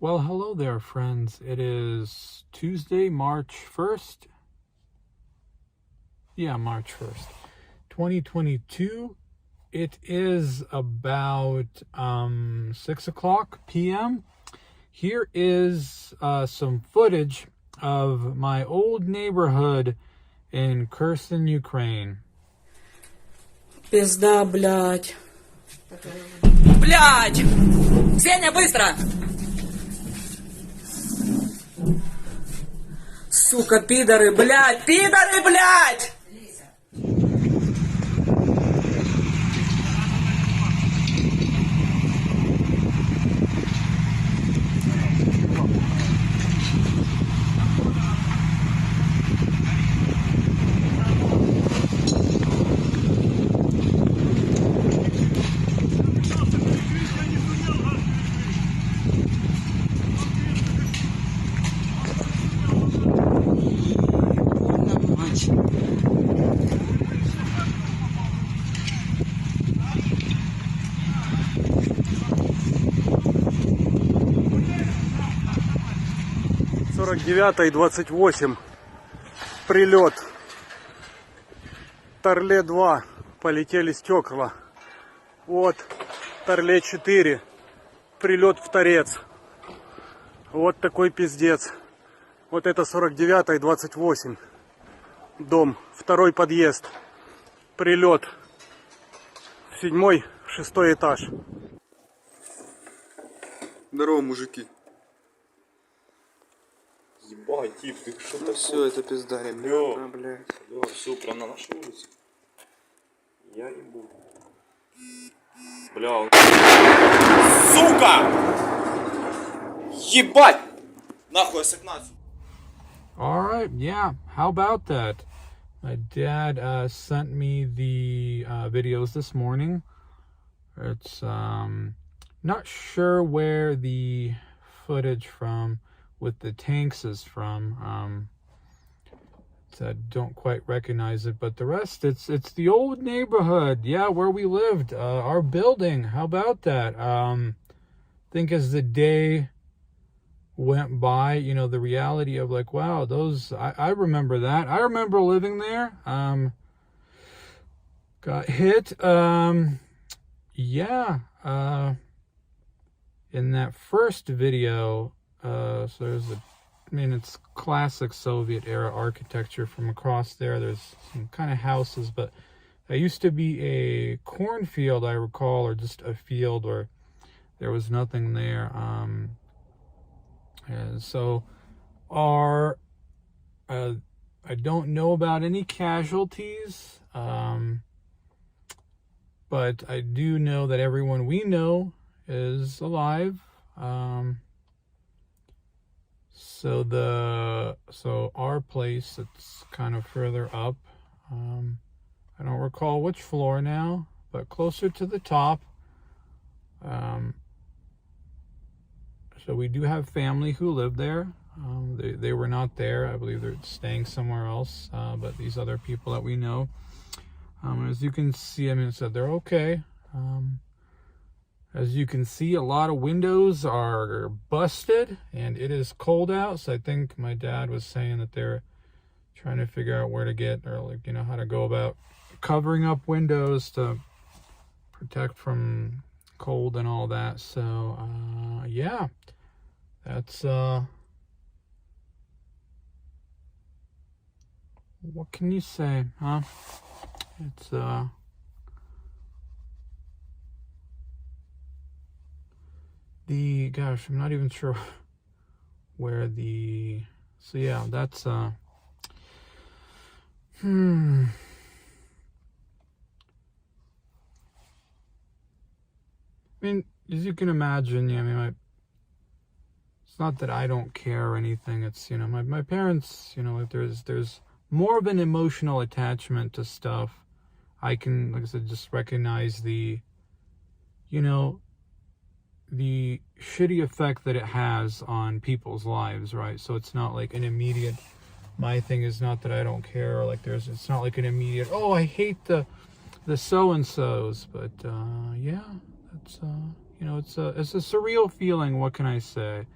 Well, hello there, friends. It is Tuesday, March 1st. Yeah, March 1st, 2022. It is about 6 o'clock p.m. Here is some footage of my old neighborhood in Kherson, Ukraine. Пизда, блядь. Блядь! Сеня, быстро! Сука, пидоры, блядь! Пидоры, блядь! И 28 прилет. Торле 2 полетели стекла. Вот Торле 4 прилет в торец. Вот такой пиздец. Вот это 49 и 28 дом, второй подъезд. Прилет. 7-й, 6-й этаж. Здорово, мужики. Ебать, тип, ты что такое? Все, это пизда, ребята, блядь. Все, прям на нашей улице. Я ебу. Бля, сука! Ебать! Нахуй, я согнаться. All right, yeah, how about that? My dad sent me the videos this morning. It's not sure where the footage from with the tanks is from. So I don't quite recognize it, but the rest, it's the old neighborhood, yeah, where we lived, our building. How about that? I think as the day went by, you know, the reality of like, wow, those, I remember that. I remember living there. Got hit. Yeah. In that first video, so there's it's classic Soviet era architecture from across there. There's some kind of houses, but it used to be a cornfield, I recall, or just a field where there was nothing there. And so I don't know about any casualties, but I do know that everyone we know is alive. So our place, it's kind of further up. I don't recall which floor now, but closer to the top. So we do have family who live there. They were not there. I believe they're staying somewhere else. But these other people that we know, as you can see, so they're okay. As you can see, a lot of windows are busted, and it is cold out. So I think my dad was saying that they're trying to figure out where to get, or like, you know, how to go about covering up windows to protect from cold and all that. So yeah, that's what can you say, huh? It's gosh, I'm not even sure where so yeah, that's I mean, as you can imagine, yeah, I mean, it's not that I don't care or anything. It's, you know, my parents, you know, if there's more of an emotional attachment to stuff. I can, like I said, just recognize the, you know, the shitty effect that it has on people's lives, right? So it's not like an immediate, my thing is not that I don't care, or like it's not like an immediate, oh, I hate the so-and-sos, but yeah, that's, you know, it's a surreal feeling, what can I say?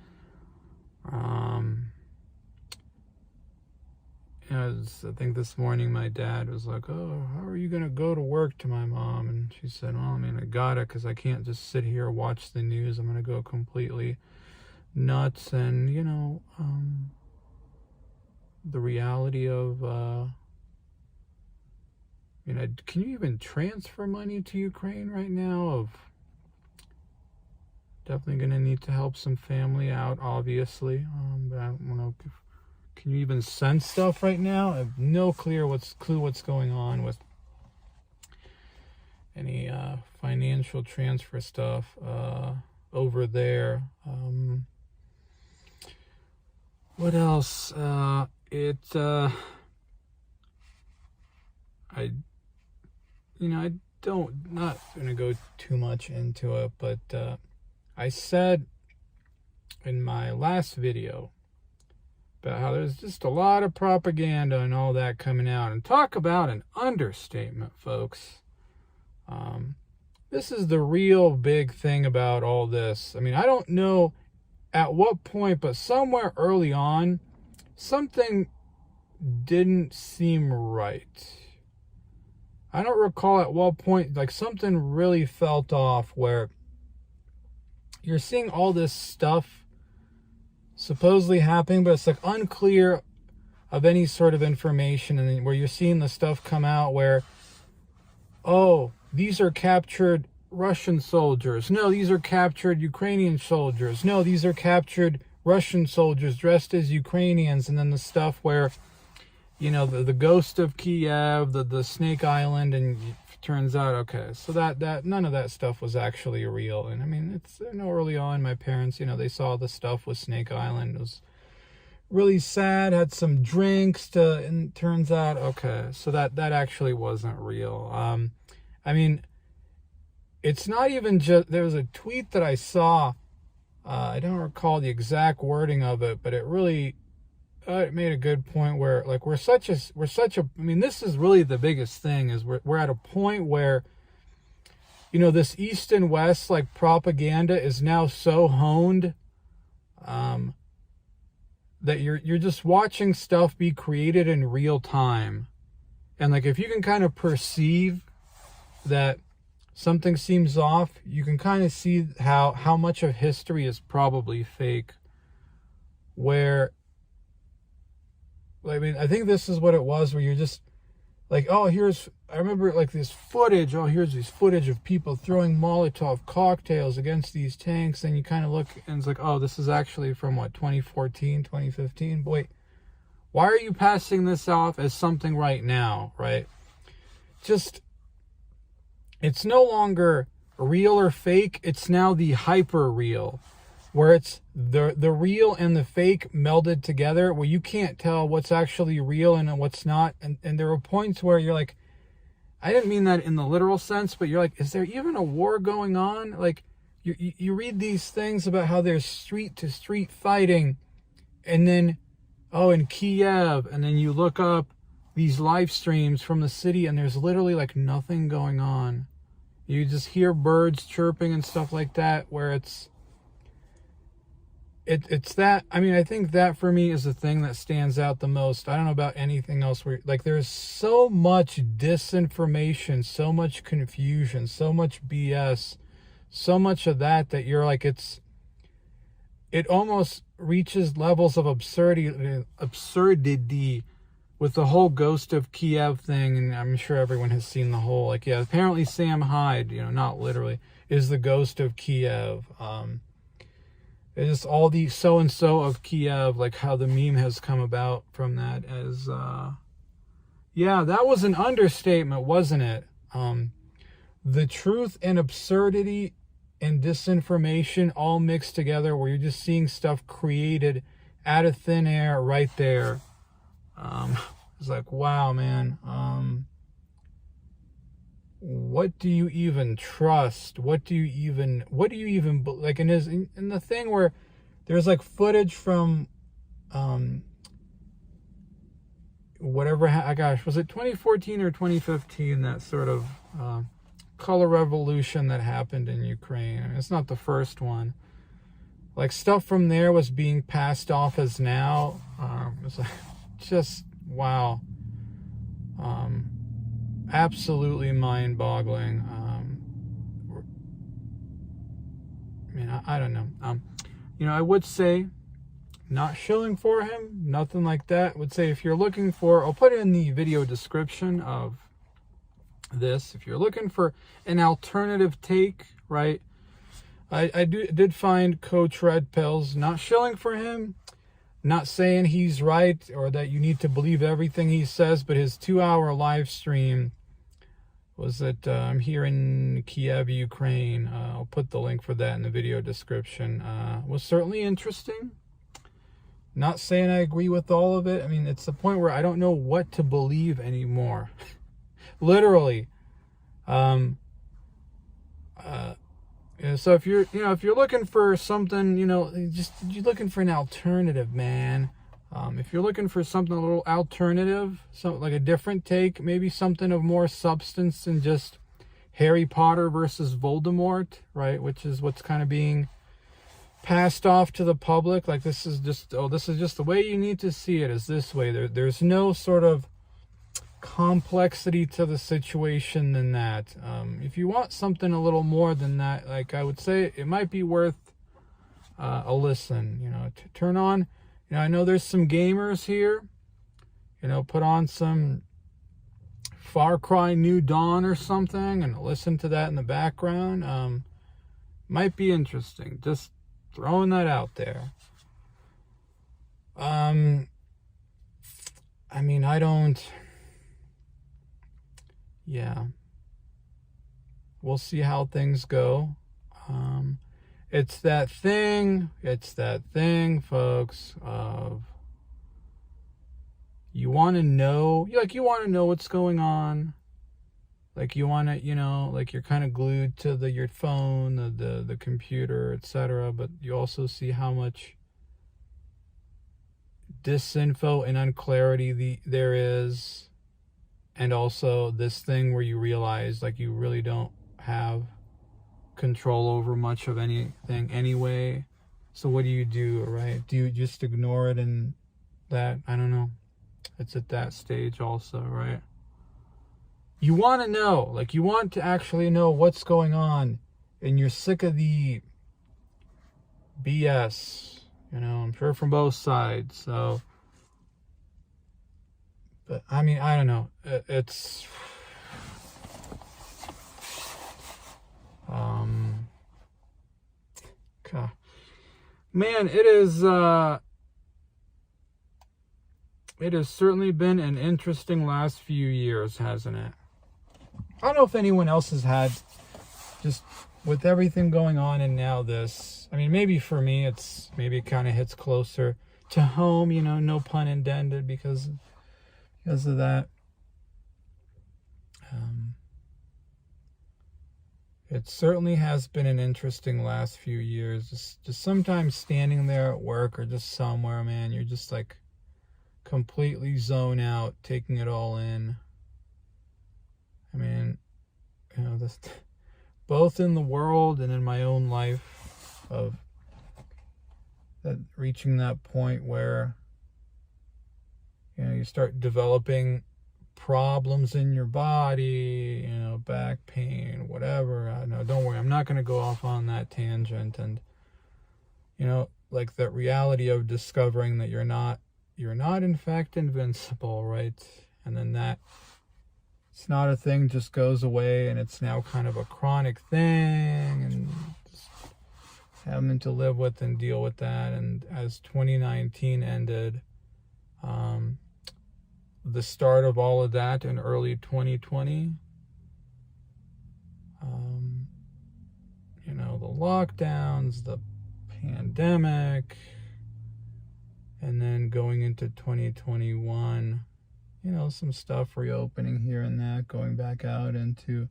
I think this morning my dad was like, oh, how are you going to go to work, to my mom? And she said, well, I mean, I got it, because I can't just sit here and watch the news. I'm going to go completely nuts. And, you know, the reality of, you know, can you even transfer money to Ukraine right now? Of definitely going to need to help some family out, obviously. But I don't know if, can you even send stuff right now? I have no clue what's going on with any financial transfer stuff over there. What else? I not gonna go too much into it, but I said in my last video about how there's just a lot of propaganda and all that coming out. And talk about an understatement, folks. This is the real big thing about all this. I mean, I don't know at what point, but somewhere early on, something didn't seem right. I don't recall at what point, like, something really felt off, where you're seeing all this stuff supposedly happening, but it's like unclear of any sort of information, and where you're seeing the stuff come out where, oh, these are captured Russian soldiers. No, these are captured Ukrainian soldiers. No, these are captured Russian soldiers dressed as Ukrainians. And then the stuff where, you know, the ghost of Kiev, the Snake Island, and it turns out, okay, so that none of that stuff was actually real. And I mean, it's, you know, early on, my parents, you know, they saw the stuff with Snake Island. It was really sad, had some drinks and it turns out, okay, so that actually wasn't real. I mean, it's not even just, there was a tweet that I saw, I don't recall the exact wording of it, but it really, it made a good point where, like, I mean, this is really the biggest thing, is we're at a point where, you know, this East and West, like, propaganda is now so honed, that you're just watching stuff be created in real time. And, like, if you can kind of perceive that something seems off, you can kind of see how much of history is probably fake. Where, I mean, I think this is what it was, where you're just like, oh, I remember, like, this footage, here's this footage of people throwing Molotov cocktails against these tanks, and you kind of look, and it's like, oh, this is actually from, 2014, 2015? But wait, why are you passing this off as something right now, right? Just, it's no longer real or fake, it's now the hyper real, where it's the real and the fake melded together, where you can't tell what's actually real and what's not. And there are points where you're like, I didn't mean that in the literal sense, but you're like, is there even a war going on? Like, you read these things about how there's street to street fighting, and then, oh, in Kiev, and then you look up these live streams from the city, and there's literally, like, nothing going on. You just hear birds chirping and stuff like that, where it's that, I mean, I think that for me is the thing that stands out the most. I don't know about anything else, where, like, there's so much disinformation, so much confusion, so much BS, so much of that you're like, it almost reaches levels of absurdity with the whole ghost of Kiev thing. And I'm sure everyone has seen the whole, like, yeah, apparently Sam Hyde, you know, not literally, is the ghost of Kiev. It's all the so-and-so of Kiev, like how the meme has come about from that, as, yeah, that was an understatement, wasn't it? The truth and absurdity and disinformation all mixed together, where you're just seeing stuff created out of thin air right there. It's like, wow, man. What do you even trust? What do you even like? And in the thing where there's, like, footage from whatever, gosh, was it 2014 or 2015, that sort of color revolution that happened in Ukraine? I mean, it's not the first one, like stuff from there was being passed off as now. It's like, just wow. Absolutely mind-boggling. I mean, I don't know. I would say, not shilling for him, nothing like that. Would say if you're looking for, I'll put it in the video description of this. If you're looking for an alternative take, right? I did find Coach Red Pills. Not shilling for him. Not saying he's right or that you need to believe everything he says, but his 2-hour live stream was that I'm here in Kiev, Ukraine. I'll put the link for that in the video description. Was certainly interesting. Not saying I agree with all of it. I mean, it's the point where I don't know what to believe anymore. Literally. So if you're looking for something, you're looking for an alternative, man. If you're looking for something a little alternative, something like a different take, maybe something of more substance than just Harry Potter versus Voldemort, right? Which is what's kind of being passed off to the public. Like, this is just the way you need to see it, is this way. There's no sort of complexity to the situation than that. If you want something a little more than that, like, I would say it might be worth a listen. Turn on, I know there's some gamers here, put on some Far Cry New Dawn or something and listen to that in the background. Might be interesting. Just throwing that out there. I mean, we'll see how things go. It's that thing, folks, of you want to know what's going on. Like, you want to, like, you're kind of glued to your phone, the computer, etc. But you also see how much disinfo and unclarity there is. And also this thing where you realize, like, you really don't have control over much of anything anyway. So what do you do, right? Do you just ignore it? And that, I don't know. It's at that stage also, right? You want to know, like, you want to actually know what's going on, and you're sick of the BS, I'm sure from both sides. So, but I mean, I don't know. It's God. Man, it has certainly been an interesting last few years, hasn't it? I don't know if anyone else has had, just with everything going on and now this. I mean, maybe for me, it kind of hits closer to home, no pun intended, because of that. It certainly has been an interesting last few years. Just sometimes standing there at work or just somewhere, man, you're just like completely zone out, taking it all in. I mean, this, both in the world and in my own life, of that, reaching that point where you start developing problems in your body, back pain, whatever. No, don't worry, I'm not going to go off on that tangent. And like that reality of discovering that you're not in fact invincible, right? And then that it's not a thing, just goes away, and it's now kind of a chronic thing, and just having to live with and deal with that. And as 2019 ended, the start of all of that in early 2020, the lockdowns, the pandemic, and then going into 2021, some stuff reopening here and that, going back out into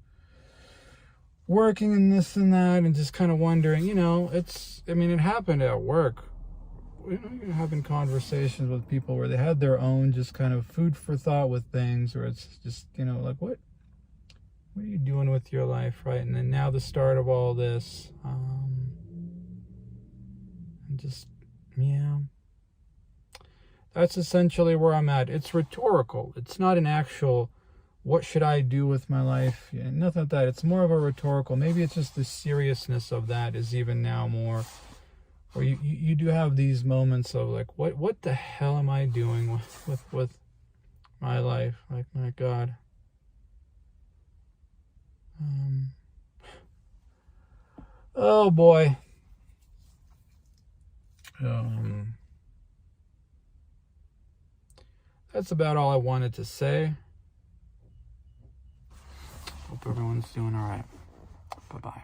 working and this and that, and just kind of wondering, it happened at work. You're having conversations with people where they had their own just kind of food for thought with things, or it's just, like, what are you doing with your life, right? And then now the start of all this, just, yeah. That's essentially where I'm at. It's rhetorical. It's not an actual, what should I do with my life? Yeah, nothing like that. It's more of a rhetorical. Maybe it's just the seriousness of that is even now more, or you do have these moments of like, what the hell am I doing with my life? Like, my God. Oh boy. That's about all I wanted to say. Hope everyone's doing all right. Bye-bye.